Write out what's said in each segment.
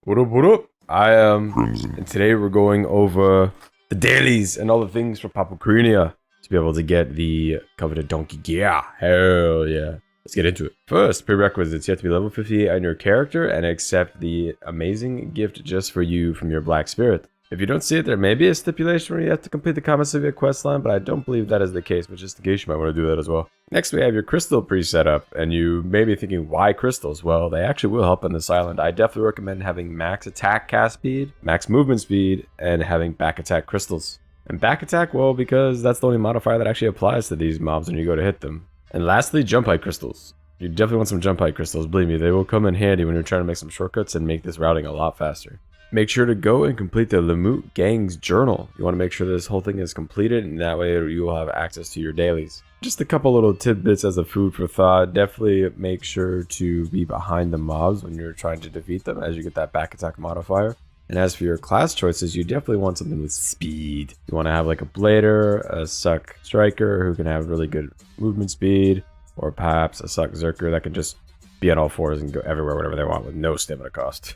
What up? I am, and today we're going over the dailies and all the things for Papau Crinea to be able to get the coveted donkey gear. Hell yeah. Let's get into it. First, prerequisites. You have to be level 58 on your character and accept the amazing gift just for you from your black spirit. If you don't see it, there may be a stipulation where you have to complete the Kamasivya quest line, but I don't believe that is the case, but just in case you might want to do that as well. Next, we have your crystal pre-set up, and you may be thinking, why crystals? Well, they actually will help on this island. I definitely recommend having max attack cast speed, max movement speed, and having back attack crystals. And back attack, well, because that's the only modifier that actually applies to these mobs when you go to hit them. And lastly, jump height crystals. You definitely want some jump height crystals, believe me, they will come in handy when you're trying to make some shortcuts and make this routing a lot faster. Make sure to go and complete the Lemut Gang's journal. You want to make sure this whole thing is completed, and that way you will have access to your dailies. Just a couple little tidbits as a food for thought. Definitely make sure to be behind the mobs when you're trying to defeat them, as you get that back attack modifier. And as for your class choices, you definitely want something with speed. You want to have like a blader, a suck striker who can have really good movement speed, or perhaps a suck zerker that can just be on all fours and go everywhere whenever they want with no stamina cost.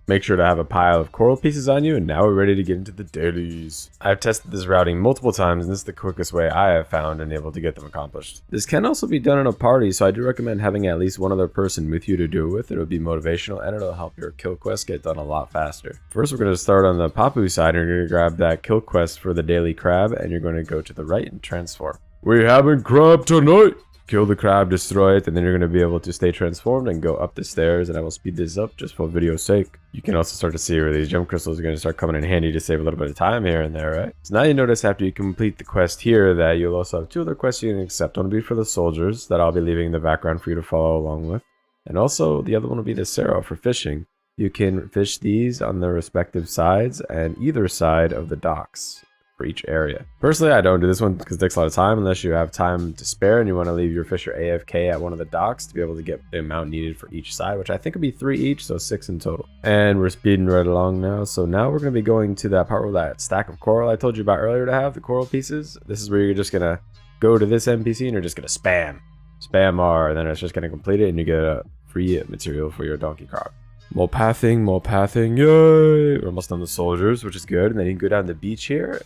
Make sure to have a pile of coral pieces on you, and now we're ready to get into the dailies. I've tested this routing multiple times, and this is the quickest way I have found and able to get them accomplished. This can also be done in a party, so I do recommend having at least one other person with you to do it with. It'll be motivational, and it'll help your kill quest get done a lot faster. First, we're going to start on the Papau side, and you're going to grab that kill quest for the daily crab, and you're going to go to the right and transform. We're having crab tonight! Kill the crab, destroy it, and then you're going to be able to stay transformed and go up the stairs, and I will speed this up just for video's sake. You can also start to see where these gem crystals are going to start coming in handy to save a little bit of time here and there, right? So now you notice after you complete the quest here that you'll also have two other quests you can accept. One will be for the soldiers that I'll be leaving in the background for you to follow along with. And also the other one will be the Sarrow for fishing. You can fish these on the respective sides and either side of the docks for each area. Personally, I don't do this one because it takes a lot of time unless you have time to spare and you want to leave your fisher AFK at one of the docks to be able to get the amount needed for each side, which I think would be 3 each, so 6 in total. And we're speeding right along now. So now we're going to be going to that part where that stack of coral I told you about earlier to have, the coral pieces. This is where you're just going to go to this NPC and you're just going to spam R, and then it's just going to complete it and you get a free material for your donkey cart. More pathing, yay! We're almost done the soldiers, which is good. And then you can go down the beach here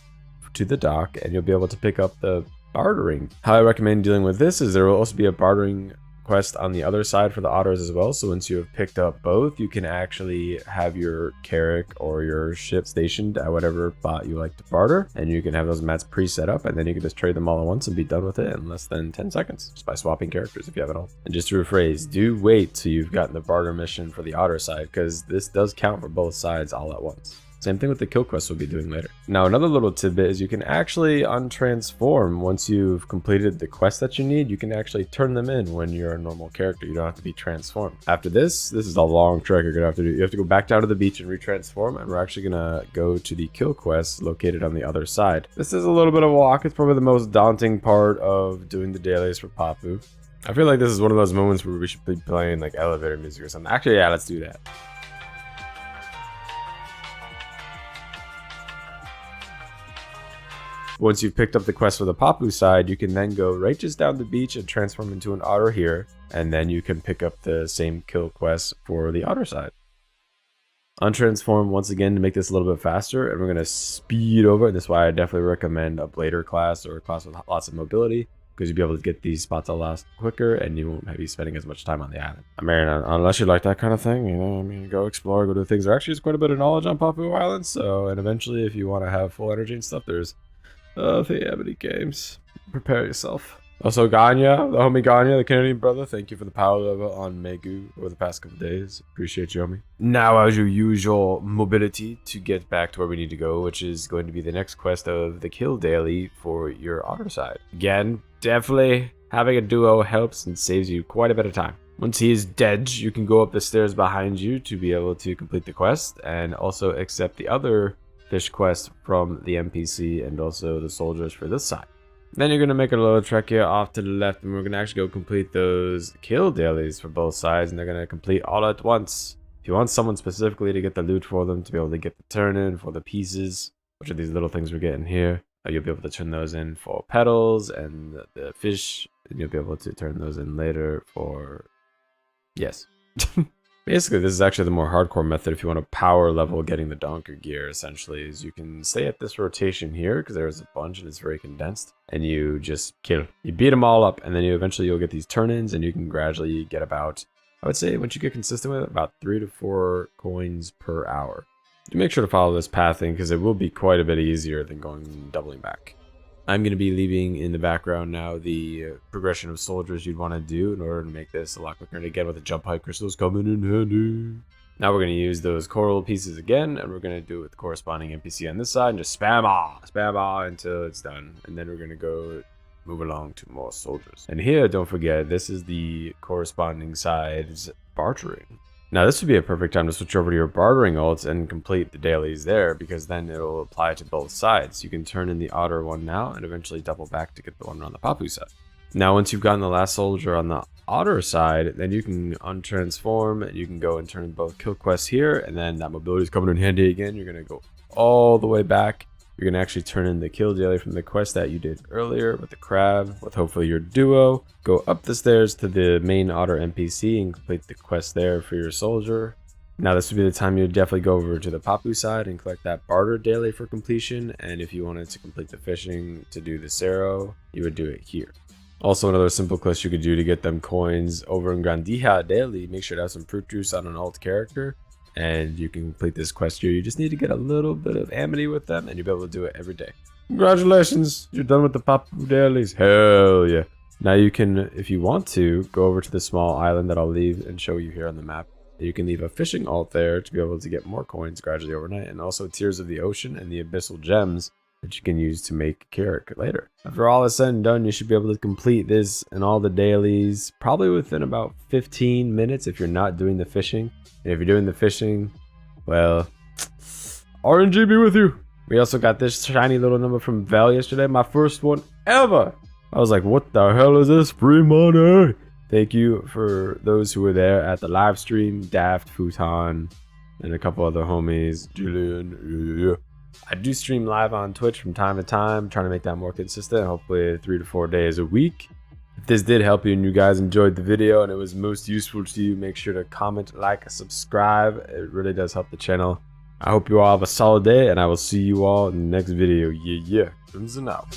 to the dock and you'll be able to pick up the bartering. How I recommend dealing with this is there will also be a bartering quest on the other side for the otters as well. So once you have picked up both, you can actually have your carrack or your ship stationed at whatever spot you like to barter, and you can have those mats pre-set up, and then you can just trade them all at once and be done with it in less than 10 seconds just by swapping characters if you have it all. And just to rephrase, do wait till you've gotten the barter mission for the otter side, because this does count for both sides all at once. Same thing with the kill quest we'll be doing later. Now, another little tidbit is you can actually untransform once you've completed the quest that you need. You can actually turn them in when you're a normal character. You don't have to be transformed. After this is a long trek you're gonna have to do. You have to go back down to the beach and retransform, and we're actually gonna go to the kill quest located on the other side. This is a little bit of a walk. It's probably the most daunting part of doing the dailies for Papau. I feel like this is one of those moments where we should be playing like elevator music or something. Actually, yeah, let's do that. Once you've picked up the quest for the Papau side, you can then go right just down the beach and transform into an otter here, and then you can pick up the same kill quest for the otter side. Untransform once again to make this a little bit faster, and we're going to speed over, and this is why I definitely recommend a blader class or a class with lots of mobility, because you'll be able to get these spots a lot quicker and you won't be spending as much time on the island. I mean, unless you like that kind of thing, you know, I mean, go explore, go do things. There actually is quite a bit of knowledge on Papau Islands, so, and eventually if you want to have full energy and stuff, there's many games. Prepare yourself. Also, Ganya, the homie Ganya, the Canadian brother, thank you for the power level on Megu over the past couple days. Appreciate you, homie. Now, as your usual, mobility to get back to where we need to go, which is going to be the next quest of the kill daily for your otter side. Again, definitely having a duo helps and saves you quite a bit of time. Once he is dead, you can go up the stairs behind you to be able to complete the quest and also accept the other fish quest from the NPC and also the soldiers for this side. Then you're going to make a little trek here off to the left, and we're going to actually go complete those kill dailies for both sides, and they're going to complete all at once. If you want someone specifically to get the loot for them, to be able to get the turn in for the pieces, which are these little things we're getting here, you'll be able to turn those in for petals and the fish, and you'll be able to turn those in later for... yes. Basically, this is actually the more hardcore method if you want to power level getting the donkey gear, essentially, is you can stay at this rotation here, because there's a bunch and it's very condensed, and you just kill. You beat them all up, and then you'll get these turn-ins, and you can gradually get about, I would say, once you get consistent with it, about 3 to 4 coins per hour. Do make sure to follow this pathing, because it will be quite a bit easier than doubling back. I'm going to be leaving in the background now the progression of soldiers you'd want to do in order to make this a lot quicker. And again, with the jump height crystals coming in handy. Now we're going to use those coral pieces again, and we're going to do it with the corresponding NPC on this side, and just spam until it's done. And then we're going to move along to more soldiers. And here, don't forget, this is the corresponding side's bartering. Now this would be a perfect time to switch over to your bartering ults and complete the dailies there, because then it'll apply to both sides. You can turn in the otter one now and eventually double back to get the one on the Papau side. Now once you've gotten the last soldier on the otter side, then you can untransform, you can go and turn in both kill quests here, and then that mobility is coming in handy again. You're going to go all the way back. You're going to actually turn in the kill daily from the quest that you did earlier with the crab, with hopefully your duo. Go up the stairs to the main otter NPC and complete the quest there for your soldier. Now this would be the time you definitely go over to the Papau side and collect that barter daily for completion. And if you wanted to complete the fishing to do the Cerro, you would do it here. Also, another simple quest you could do to get them coins over in Grandija daily, make sure to have some fruit juice on an alt character. And you can complete this quest here. You just need to get a little bit of amity with them, and you'll be able to do it every day. Congratulations, you're done with the Papau dailies. Hell yeah. Now you can, if you want to, go over to the small island that I'll leave and show you here on the map. You can leave a fishing alt there to be able to get more coins gradually overnight, and also Tears of the Ocean and the Abyssal Gems that you can use to make character later. After all is said and done, you should be able to complete this and all the dailies probably within about 15 minutes if you're not doing the fishing. And if you're doing the fishing, well, RNG be with you. We also got this shiny little number from Val yesterday, my first one ever. I was like, what the hell is this? Free money. Thank you for those who were there at the live stream, Daft, Futon, and a couple other homies, Julian. Yeah. I do stream live on Twitch from time to time, trying to make that more consistent, hopefully 3 to 4 days a week. If this did help you and you guys enjoyed the video and it was most useful to you, make sure to comment, like, subscribe. It really does help the channel. I hope you all have a solid day, and I will see you all in the next video. Yeah. Crimson out.